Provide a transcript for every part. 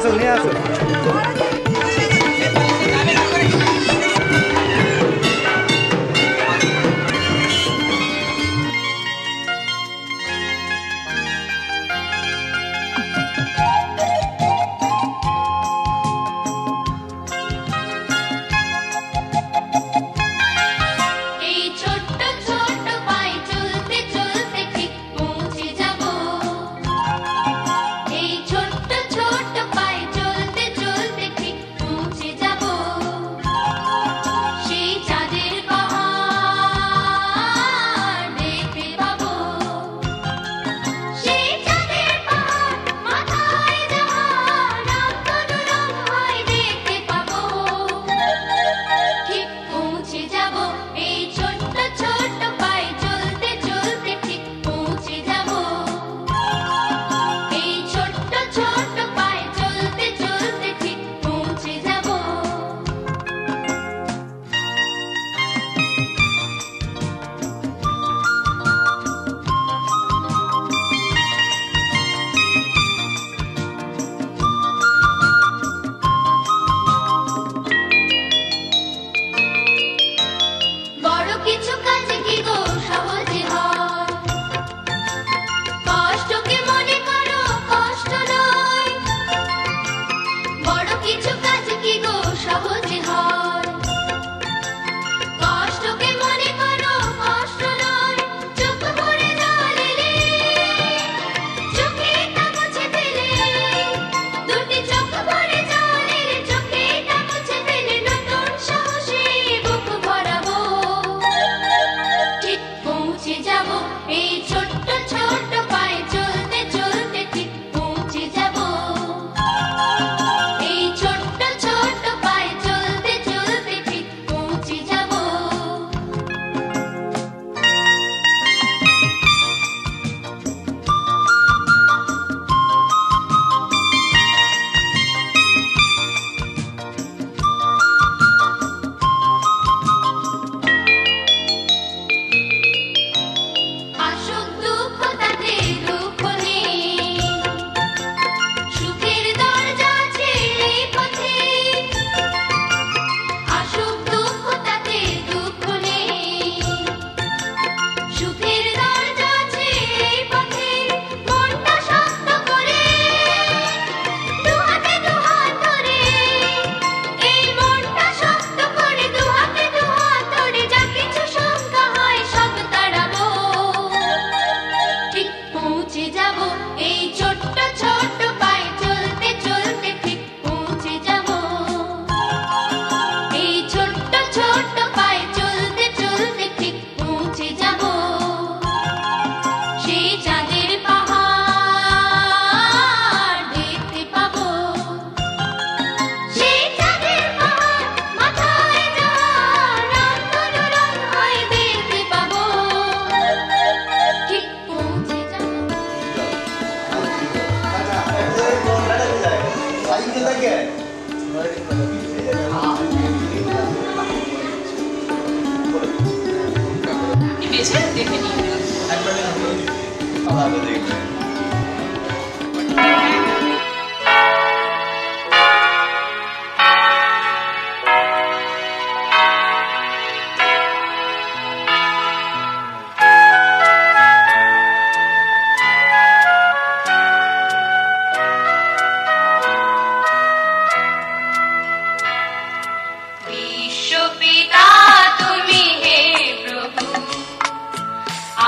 আসুন নিয়ে আসুন।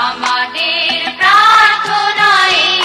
আমাদের প্রার্থনায়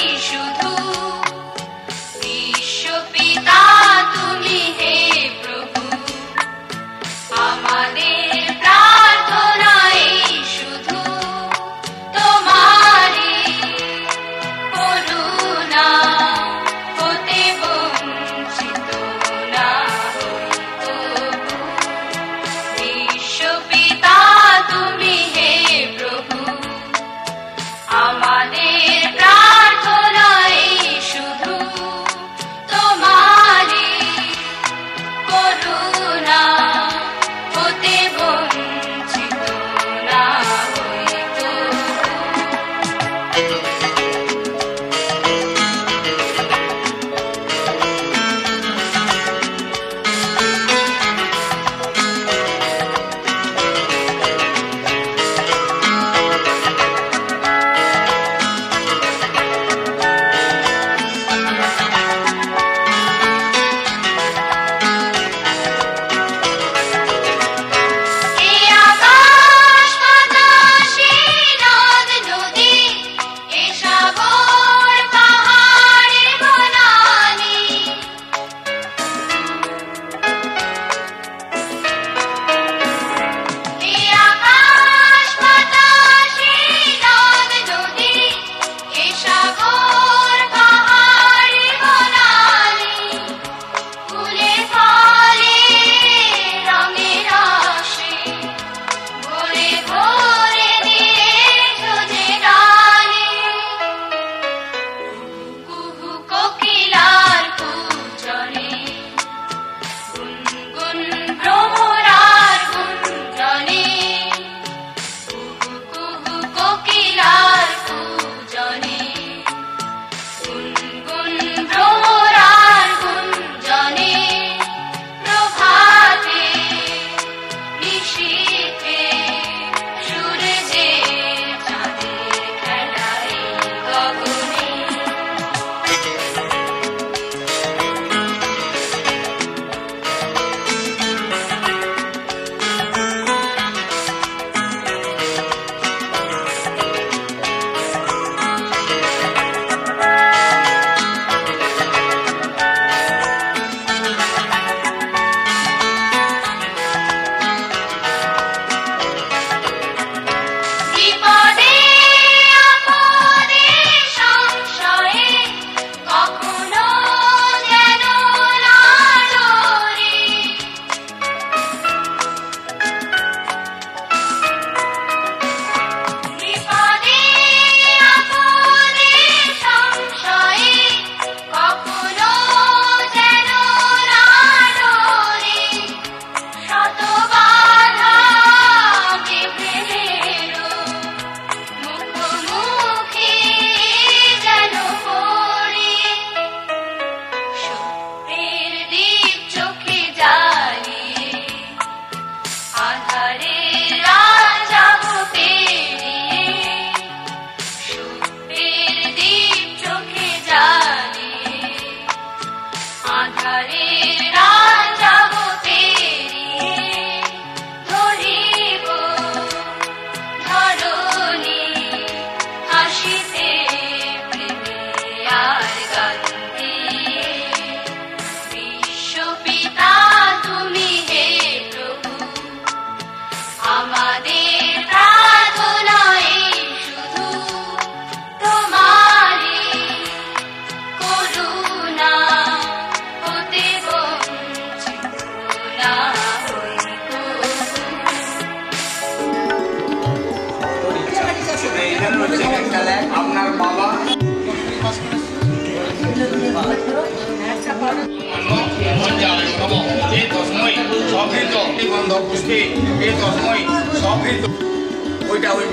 আনন্দ খুশি এই তো সময় সব কিন্তু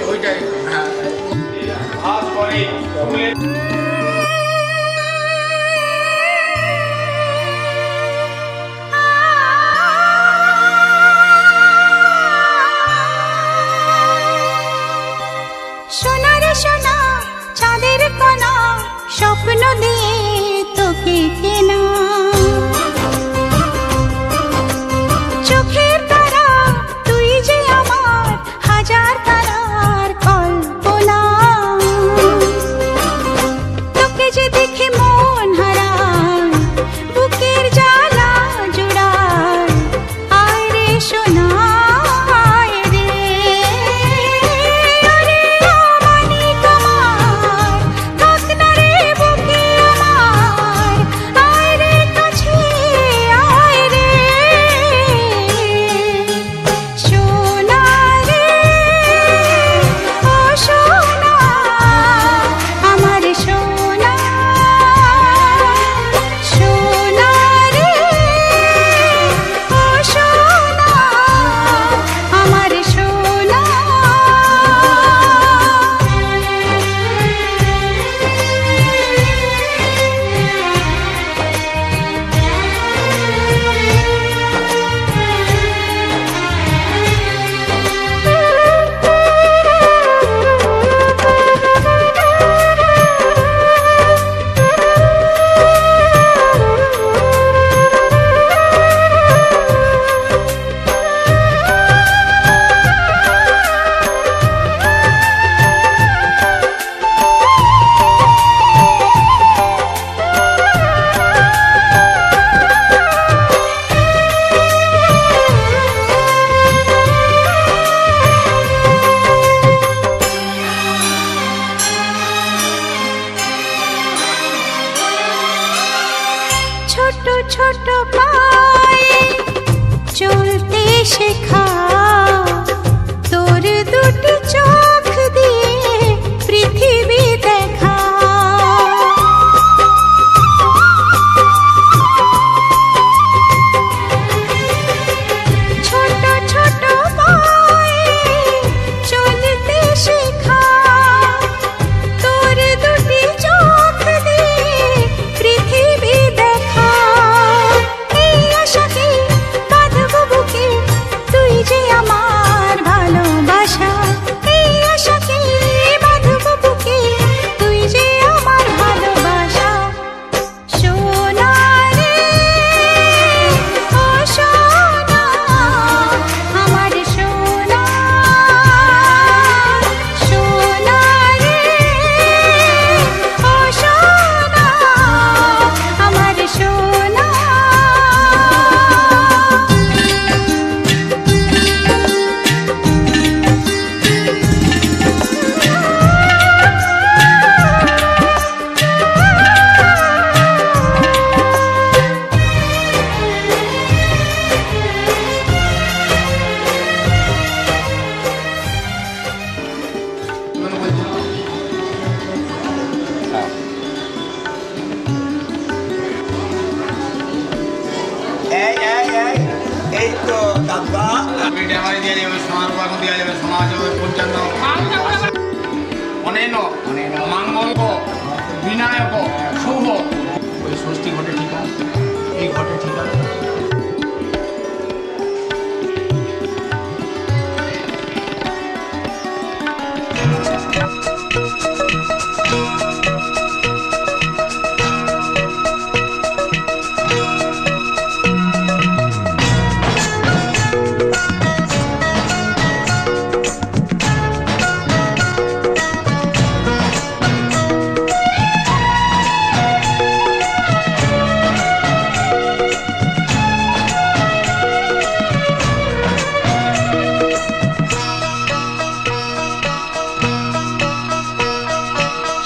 ওইটাই হ্যাঁ ভাস করে সোনা চাঁদের কণা স্বপ্ন দিয়ে তোকে কেনা চোখের তারা তুই যে আমার হাজার তারার কল্পনা তোকে যে দেখে মন হারায় বুকের জ্বালা জোড়ায় আয় রে সোনা ছোট ছোট পায়ে চলতে শেখা তোর দুটি চোখ দিয়ে পৃথিবী দেখা ছোট ছোট পায়ে চলতে শেখা তোর দুটি চোখ দিয়ে পৃথিবী দেখা मंगल विनायक शुभ षष्ठी घटे ठीक है घटे ठीक है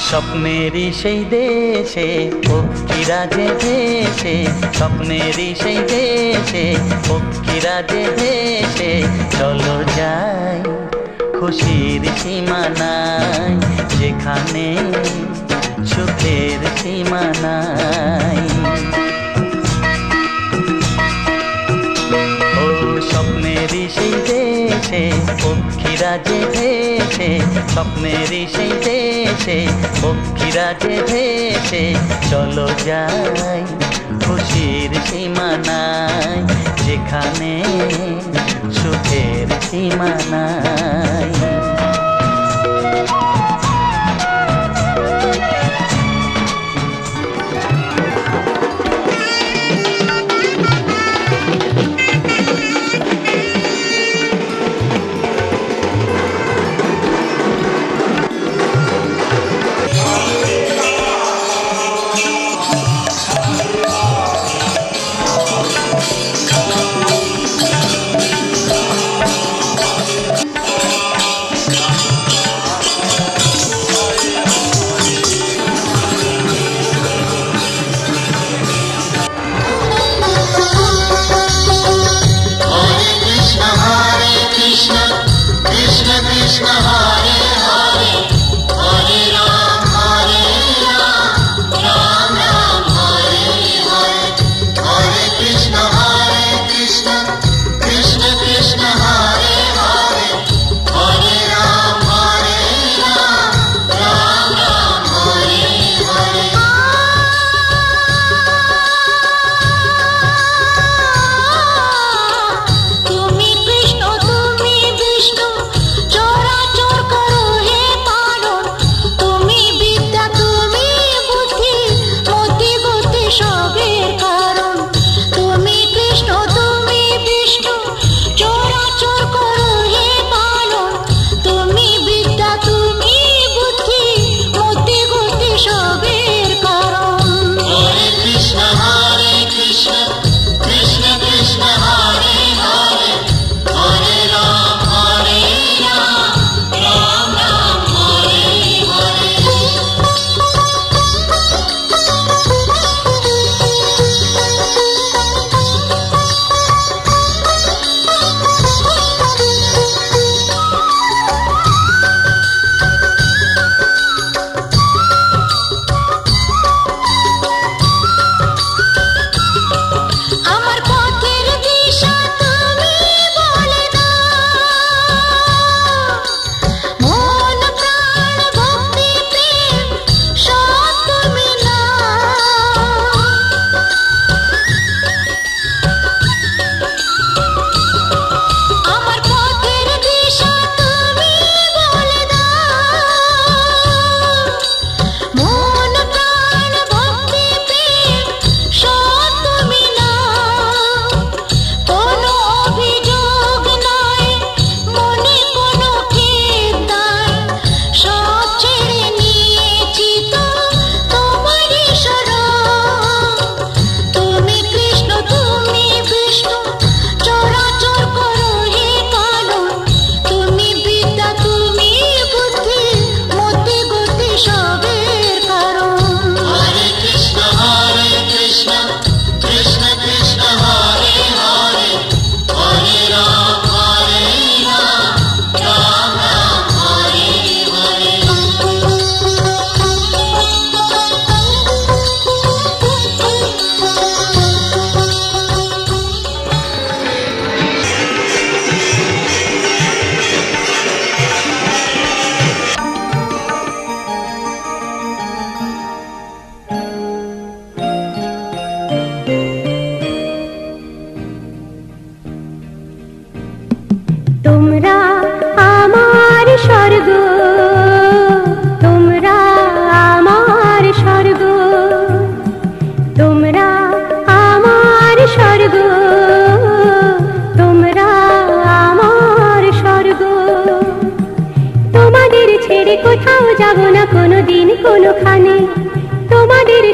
স্বপ্নেরই সেই দেশে পক্ষীরা যে ভেসে স্বপ্নেরই সেই দেশে পক্ষীরা যে ভেসে চলো যাই খুশির সীমানায় যেখানে সুখের সীমানায় ও স্বপ্নেরই দেশে পক্ষীরাজে ভেসে স্বপ্নেরই সেই দেশে পক্ষীরাজে ভেসে চলো যাই খুশির সীমানায় যেখানে সুখের সীমানায়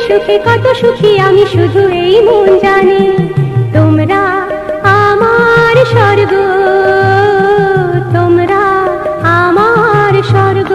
সুখে কত সুখী আমি শুধু এই মন জানি তোমরা আমার স্বর্গ তোমরা আমার স্বর্গ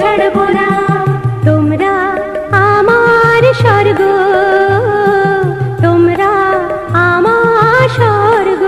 ছাড়বো না। তোমরা আমার স্বর্গ, তোমরা আমার স্বর্গ।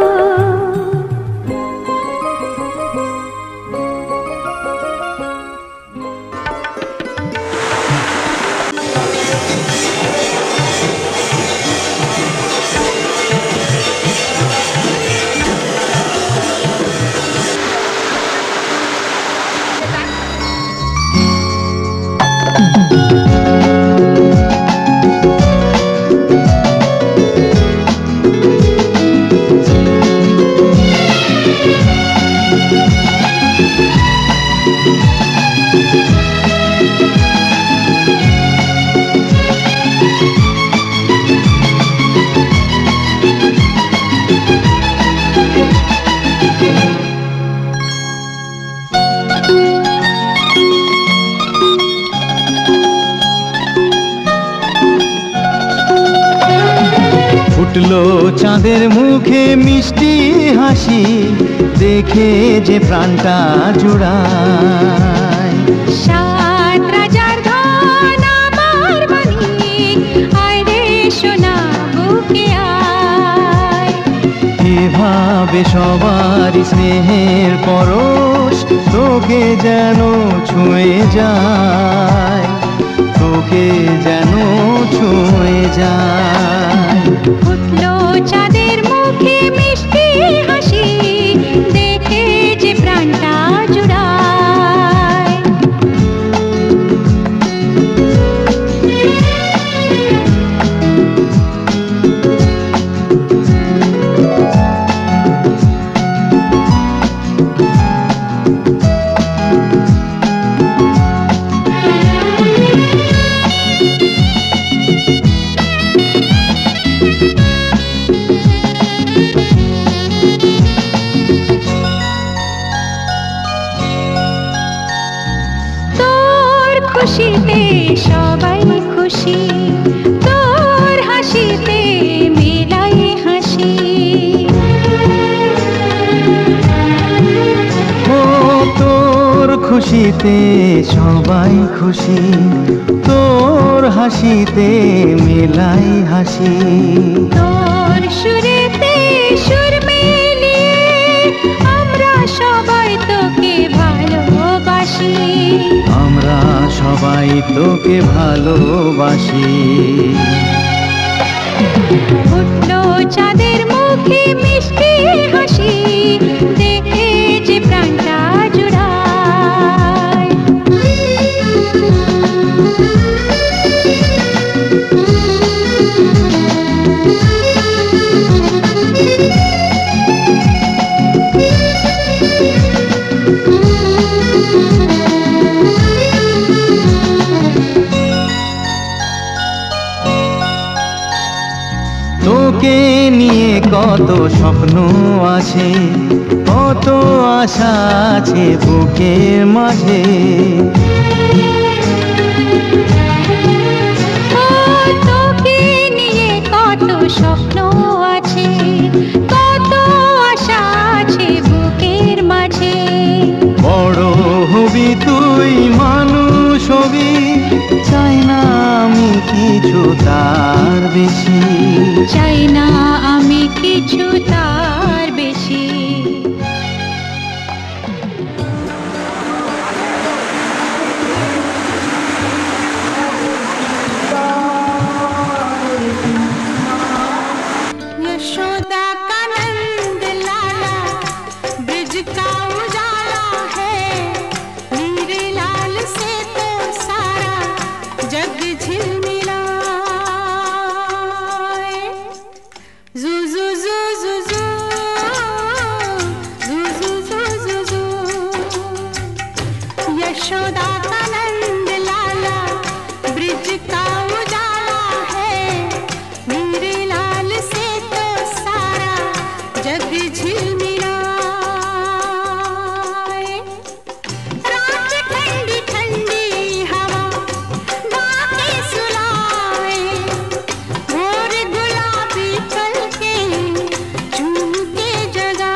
ফুটলো চাঁদের মুখে মিষ্টি হাসি, দেখে যে প্রাণটা জুড়ায়। সাত রাজার ধন আমার মানিক, আয় রে সোনা বুকে আয়। এভাবে সবার স্নেহের পরশ তোকে যেন ছুঁয়ে যায়, তোকে যেন ছুঁয়ে যায়। ফুটলো চাঁদের মুখে মিষ্টি হাসি, দেখে যে প্রাণটা জুড়ায়। খুশিতে সবাই খুশি, তোর হাসিতে মেলাই হাসি। ও তোর খুশিতে সবাই খুশি, তোর হাসিতে মেলাই হাসি। তোর সুরেতে সুর মিলিয়ে আমরা সবাই তোকে ভালোবাসি, আমরা সবাই তোকে ভালোবাসি। ফুটলো চাঁদের মুখে মিষ্টি হাসি, দেখে যে প্রাণটা জুড়ায়। তোকে নিয়ে কত স্বপ্ন আছে, কত আশা আছে বুকের মাঝে। তোকে নিয়ে কত স্বপ্ন আছে, কত আশা আছে বুকের মাঝে। বড় হবি তুই, মানুষ হবি, চাই না আমি কিছু তার বেশি, চাই না আমি কিছু তার বেশি। यशोदा का नंद लाला ब्रिज का उजाला है, हीरे लाल से तो सारा जग झिलमिला। जू जू जू जू जू जू जू जू जू जू। यशोदा का नंद लाला ब्रिज का उजाला है, हीरे लाल से तो सारा जग झिलमिलाए। रात ठंडी ठंडी हवा गाके सुलाए, भोर गुलाबी पलके चूम के जगाए।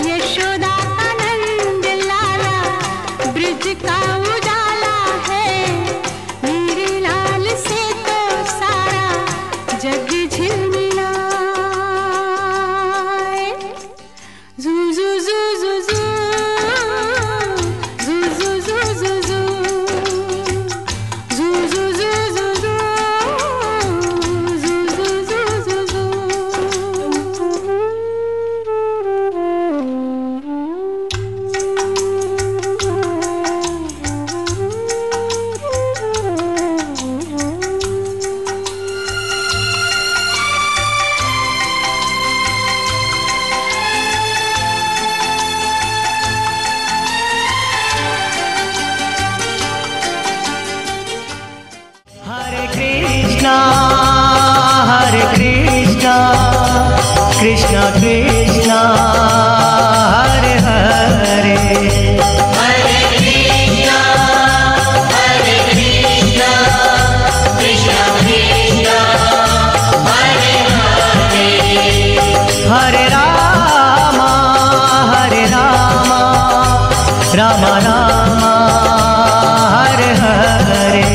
यशोदा का नंद लाला Hare Krishna, Krishna Krishna, Hare Hare. Hare Rama, Hare Rama, Rama Rama, Hare Hare.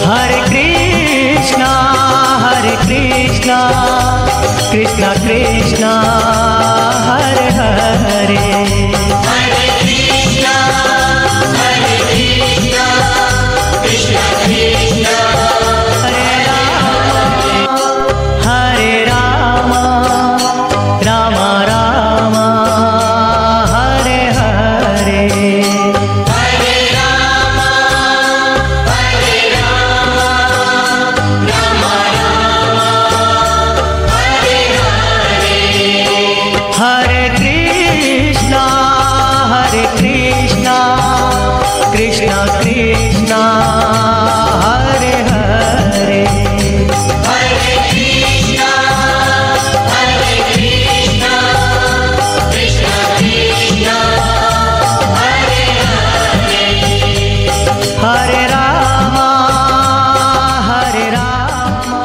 Hare Krishna, Hare Krishna, Krishna Krishna, Hare Hare. Hare Rama, Rama Rama, Hare Hare. Hare Krishna, Hare Krishna, Krishna Krishna, Hare Hare. Hare Rama, Hare Rama.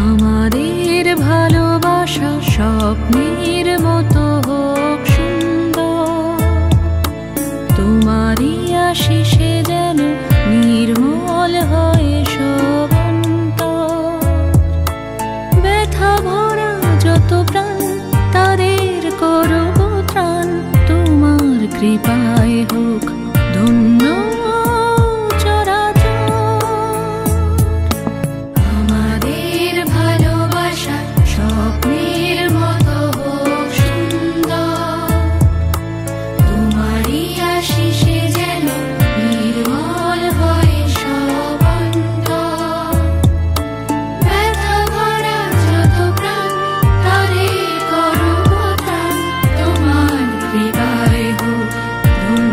আমাদের ভালোবাসা স্বপ্নের মতো হোক সুন্দর, তোমারই আশিসে যেন নির্মল হয় সব অন্তর। ব্যথা ভরা যত প্রাণ তাদের করব ত্রাণ, তোমার কৃপায় হোক ধন্য ধন্য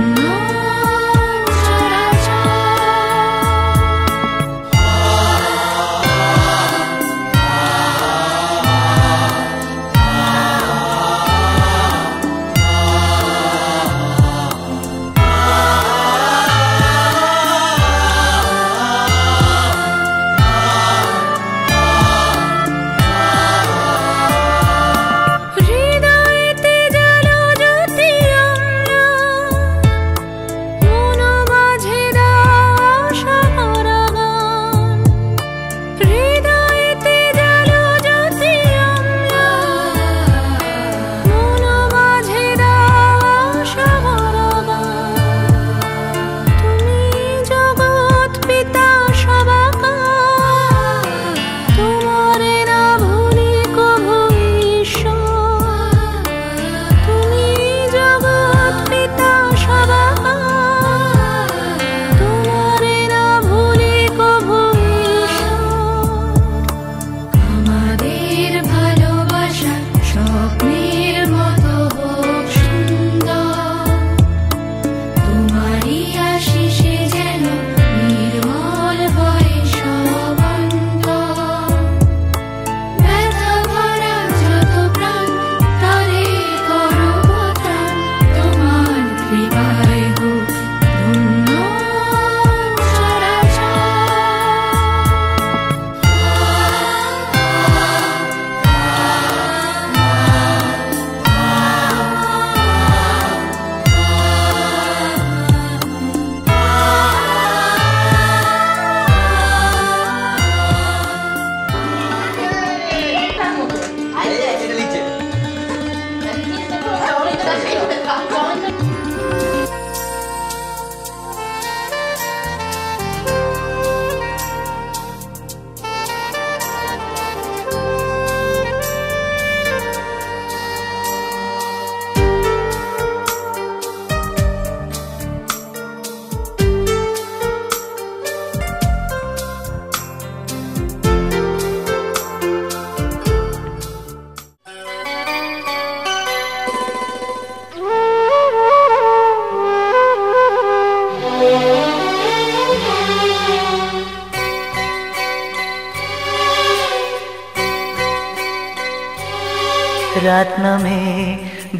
রাত নামে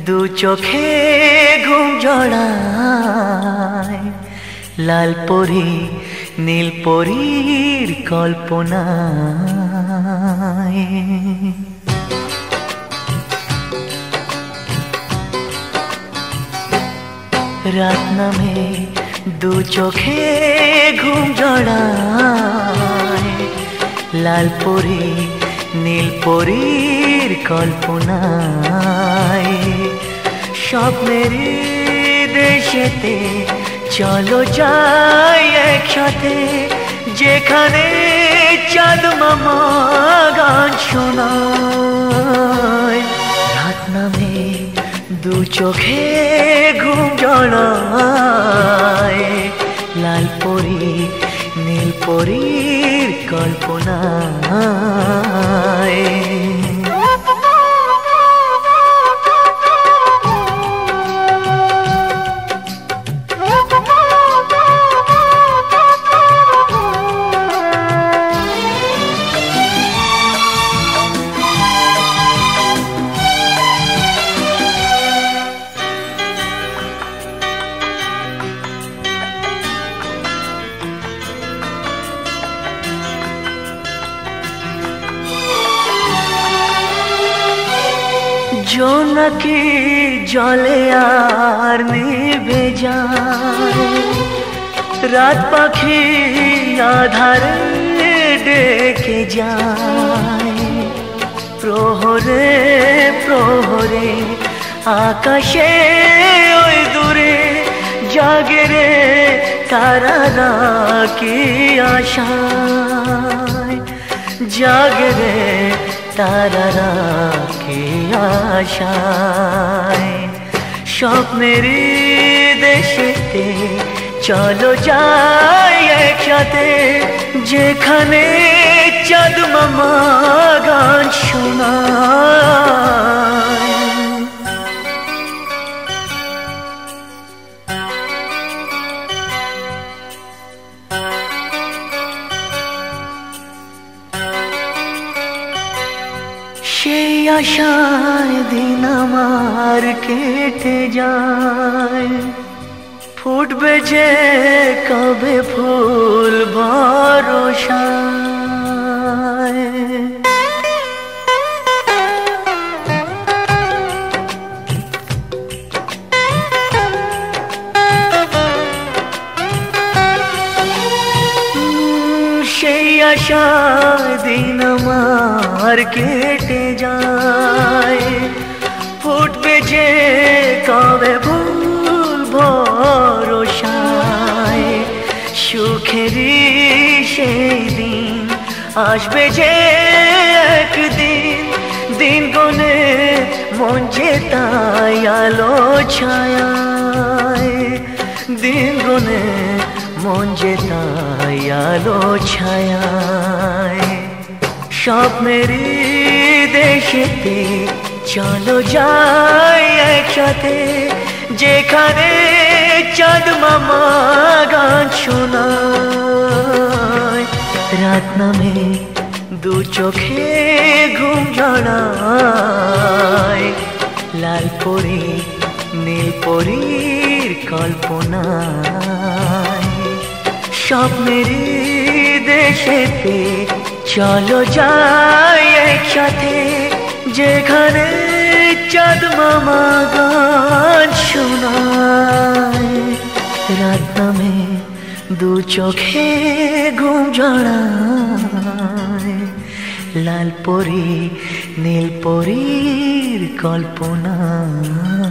দু চোখে ঘুম জড়ায় লাল পরি নীল পরীর কল্পনায় রাত নামে দু চোখে ঘুম জড়ায় লাল পরি নীল পরীর কল্পনায় স্বপ্নের দেশেতে চলো যাই একসাথে যেখানে চাঁদ মামা গান শোনায় রাত নামে দু চোখে ঘুম জড়ায় লাল পরি নীল পরীর কল্পনায় জোনাকি জলে আর নিভে যায় রাত পাখি আধারে ডেকে যায় প্রহরে প্রহরে আকাশে ওই দূরে জাগে রে তারারা কি আশায় জাগে রে তারারা কি আশায় স্বপ্নের দেশেতে চলো যাই একসাথে যেখানে চাঁদ মামা গান শোনায় সেই আশায় দিন আমার কেটে যায় ফুটবে যে কবে ফুল ভরসায় সেই আশায় দিন আমার কেটে যায় ফুটবে যে কবে ফুল ভরসায় সুখেরই সেই দিন আসবে যে একদিন দিন গনে মন যে তাই আলো ছায়ায় দিন গনে মন যে তাই আলো ছায়ায় স্বপ্নের দেশেতে চলো যাই একসাথে যেখানে চাঁদ মামা গান শোনায় রাত নামে দু চোখে ঘুম জড়ায় লাল পরি নীল পরীর কল্পনায় স্বপ্নের দেশেতে চলো যাই একসাথে যেখানে চাঁদ মামা গান শোনায় রাত নামে দু চোখে ঘুম জড়ায় লাল পরি নীল পরীর কল্পনায়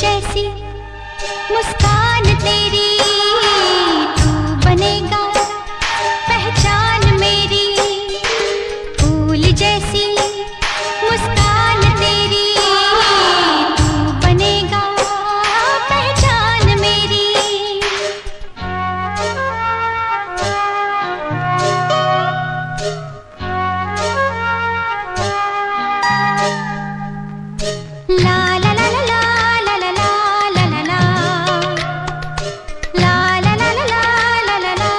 जैसी मुस्कान तेरी तू बनेगा पहचान मेरी, फूल जैसी मुस्कान तेरी तू बनेगा पहचान मेरी। ला ला ला ला ला ला ला ला ला ला ला ला ला ला ला ला ला।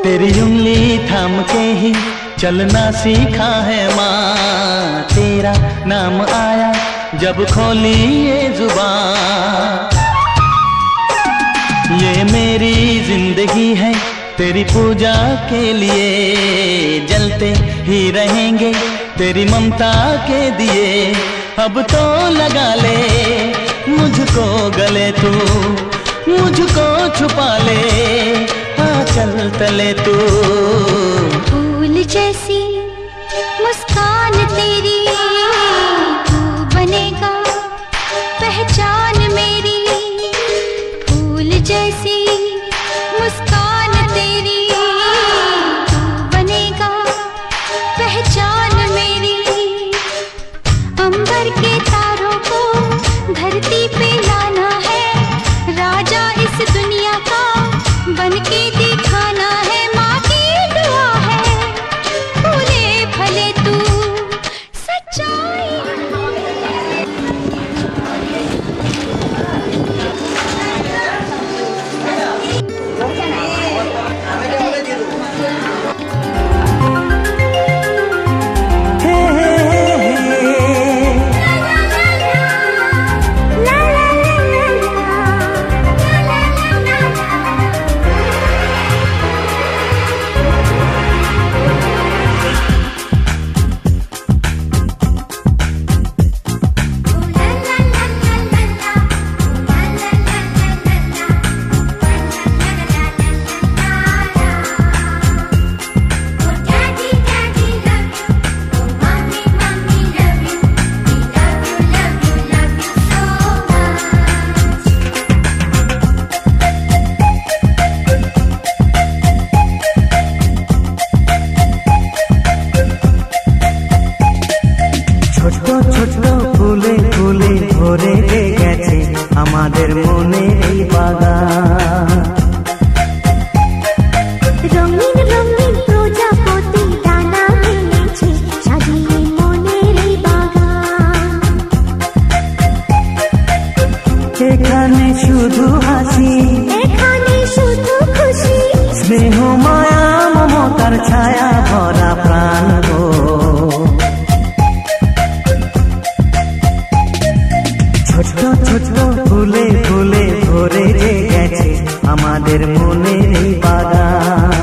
तेरी उंगली थाम के ही चलना सीखा है माँ, तेरा नाम आया जब खोली ये जुबान। ये मेरी जिंदगी है तेरी पूजा के लिए, जलते ही रहेंगे तेरी ममता के दिए। अब तो लगा ले मुझको गले तू, मुझको छुपा ले चल तले तू। फूल जैसी मुस्कान तेरी तू बनेगा पहचान मेरी, फूल जैसी मुस्कान तेरी तू बनेगा पहचान मेरी। अंबर के तारों को धरती पे लाना है, राजा इस दुनिया का बनके दिखाना है। माँ की दुआ है फूले फले तू सच्चाई। ছোট ছোট ফুলে ফুলে ভরে গেছে আমাদের মনে এই বাগান। রঙিন রঙিন প্রজাপতি ডানা মেলেছে সাজিয়ে মনের এই বাগান। এখানে শুধু হাসি, এখানে শুধু খুশি, স্নেহ মায়া মমতার ছায়া ভরা প্রাণ গো। ছোট ছোট ফুলে ফুলে ভরে গেছে আমাদের মনের এই বাগান।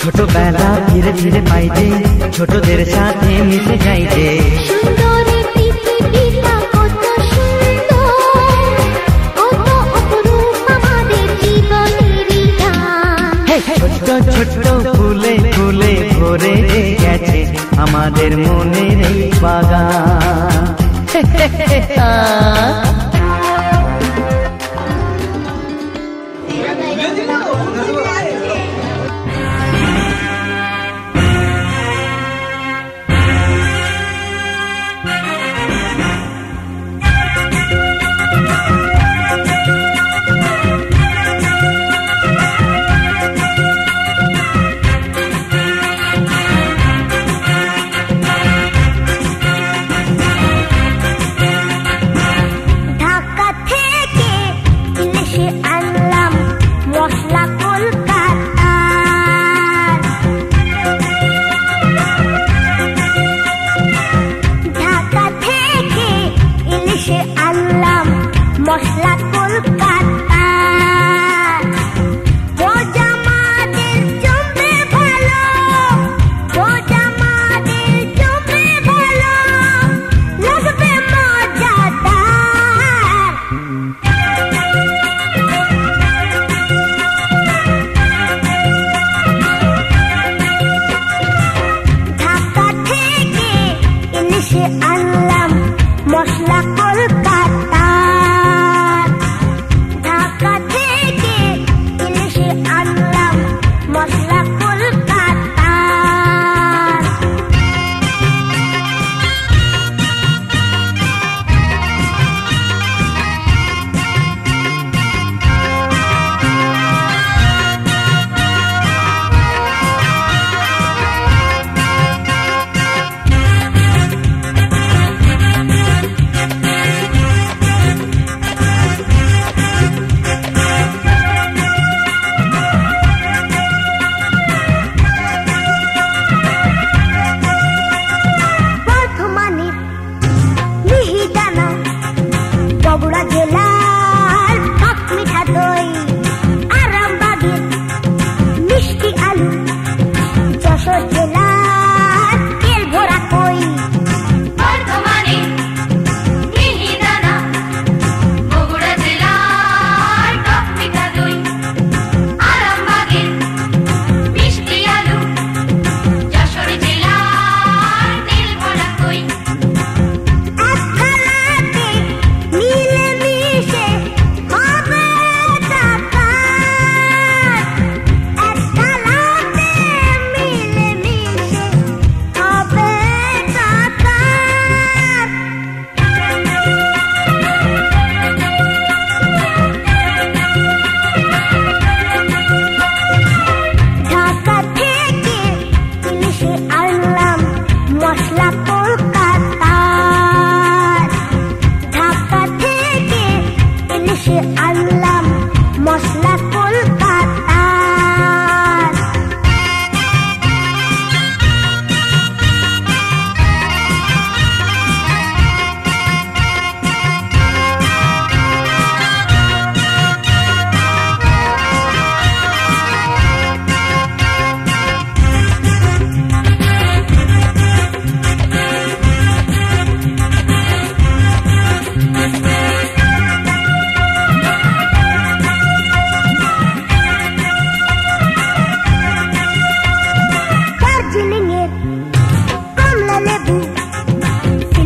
ছোটবেলা ধীরে ধীরে পাইতে ছোটদের সাথে মিশে যাইতে। আমাদের মনের এই বাগান।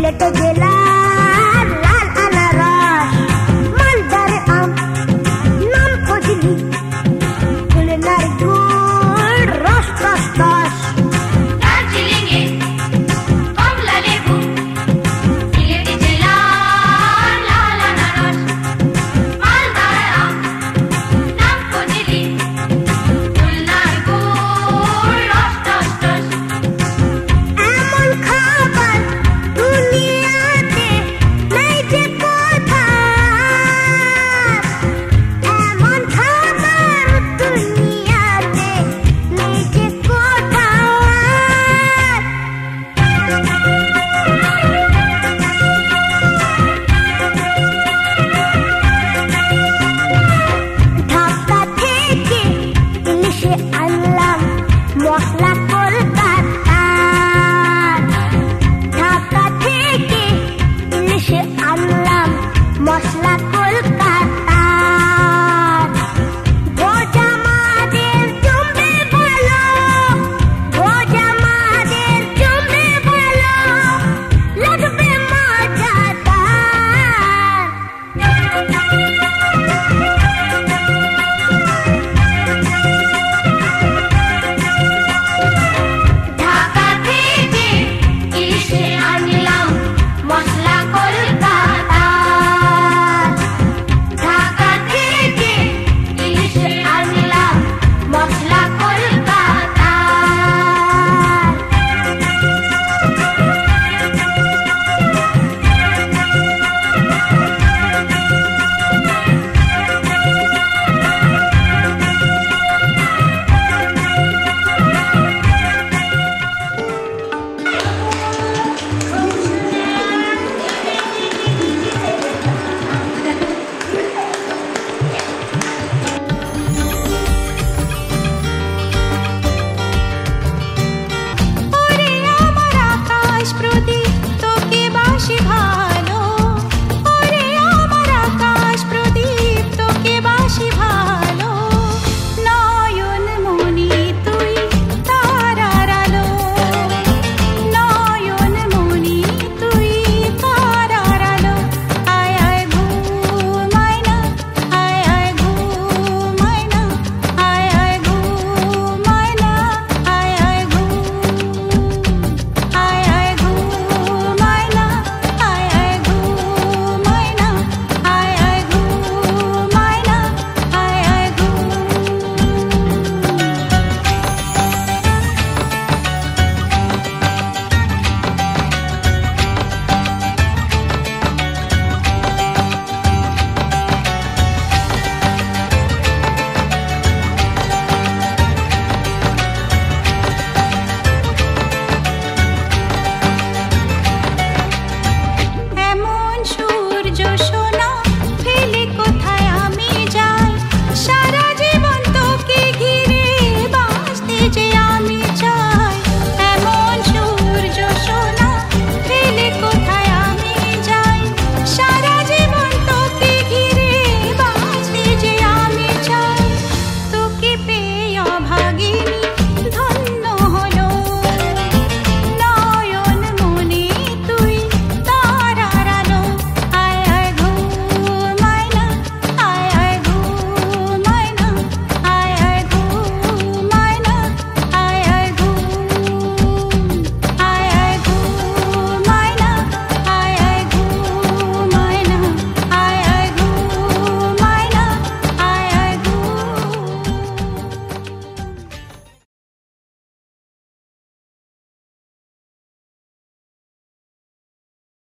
Let